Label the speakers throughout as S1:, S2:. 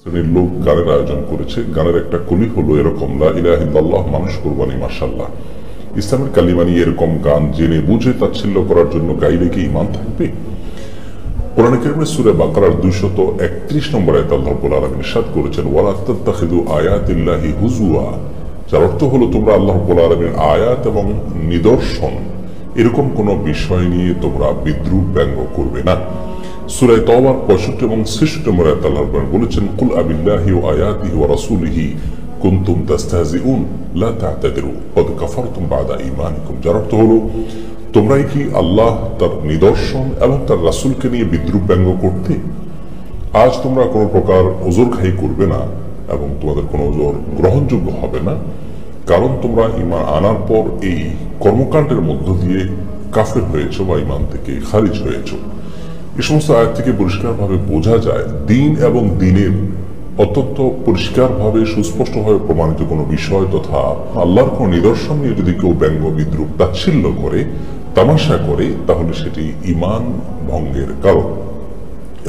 S1: শ্রেণীর লোক গানের আয়োজন করেছে। গানের একটা কলি হলো এরকম, লা ইলাহা ইল্লাল্লাহ মানুষ কুরবানি মাশাআল্লাহ। ইসলামের কালিমা নিয়ে এরকম গান জেনে বুঝে তাচ্ছিল্য করার জন্য গাইলে কি ঈমান থাকবে? কোরআন কারীমের সূরা বাকারার 231 নম্বর আয়াতে আল্লাহ রাব্বুল আলামিন ইরশাদ করেছেন, ওয়ালা তাত্তাখিযু আয়াতিল্লাহি হুজুয়া, যার অর্থ হলো তোমরা আল্লাহ রাব্বুল আলামিনের আয়াত এবং নিদর্শন এরকম কোন বিষয় নিয়ে তোমরা বিদ্রূপ ব্যঙ্গ করবে না। সূরা তাওবার 65 এবং 66 নম্বর আয়াতে আল্লাহ বলেছেন, কুল আবিল্লাহি ওয়া আয়াতিহি ওয়া রাসূলিহি কুনতুম তাস্তাহজিউন লা তা'তাদিরু ক্বাদ কাফারতুম বা'দা ঈমানিকুম, যার অর্থ হলো তোমরাই কি আল্লাহ তার নিদর্শন এবং তার রাসূলকে নিয়ে বিদ্রূপ ব্যঙ্গ করতে? আজ তোমরা কোনো প্রকার ওজর খাই করবে না এবং তোমাদের কোনো ওজর গ্রহণযোগ্য হবে না, কারণ তোমরা ঈমান আনার পর এই কর্মকাণ্ডের মধ্য দিয়ে কাফের হয়েছো বা ঈমান থেকে খারিজ হয়েছো। এই সমস্ত আয়াত থেকে পরিষ্কারভাবে বোঝা যায় দিন এবং দিনের অত্যন্ত পরিষ্কারভাবে সুস্পষ্টভাবে প্রমাণিত কোনো বিষয় তথা আল্লাহর কোনো নিদর্শন নিয়ে যদি কেউ ব্যঙ্গ বিদ্রূপ তাচ্ছিল্য করে, তামাশা করে, তাহলে সেটি ঈমান ভঙ্গের কারণ।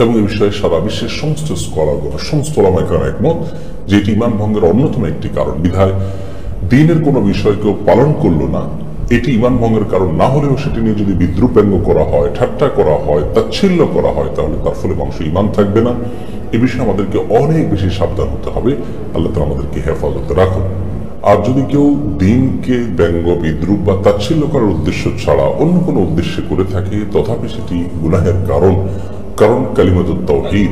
S1: এবং এই বিষয়ে সারা বিশ্বের সমস্ত স্কলারগণ, সমস্ত ওলামায়ে কেরাম একমত যে এটি ঈমান ভঙ্গের অন্যতম একটি কারণ। বিধায় দিনের কোনো বিষয় কেউ পালন করলো না, এটি ঈমান ভঙ্গের কারণ না হলেও সেটি নিয়ে যদি বিদ্রূপ ব্যঙ্গ করা হয়, ঠাট্টা করা হয়, তাচ্ছিল্য করা হয়, তাহলে তার ফলে মানুষের ঈমান থাকবে না। এ বিষয়ে আমাদেরকে অনেক বেশি সাবধান হতে হবে। আল্লাহ তাআলা আমাদেরকে হেফাজতে রাখুন। আর যদি কেউ দিনকে ব্যঙ্গ বিদ্রূপ বা তাচ্ছিল্য করার উদ্দেশ্য ছাড়া অন্য কোনো উদ্দেশ্যে করে থাকে, তথাপি সেটি গুনাহের কারণ। কারণ কালিমাতুত তাওহীদ,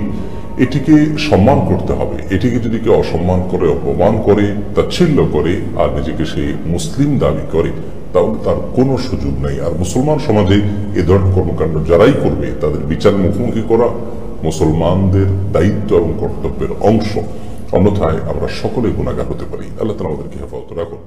S1: এটিকে সম্মান করতে হবে। এটিকে যদি কেউ অসম্মান করে, অপমান করে, তাচ্ছিল্য করে আর নিজেকে সে মুসলিম দাবি করে, তাহলে তার কোনো সুযোগ নেই। আর মুসলমান সমাজে এ ধরনের কর্মকাণ্ড যারাই করবে তাদের বিচার মুখোমুখি করা মুসলমানদের দায়িত্ব এবং কর্তব্যের অংশ। অন্যথায় আমরা সকলে গুনাহগার হতে পারি। আল্লাহ তাআলা আমাদেরকে হেফাজত রাখুন।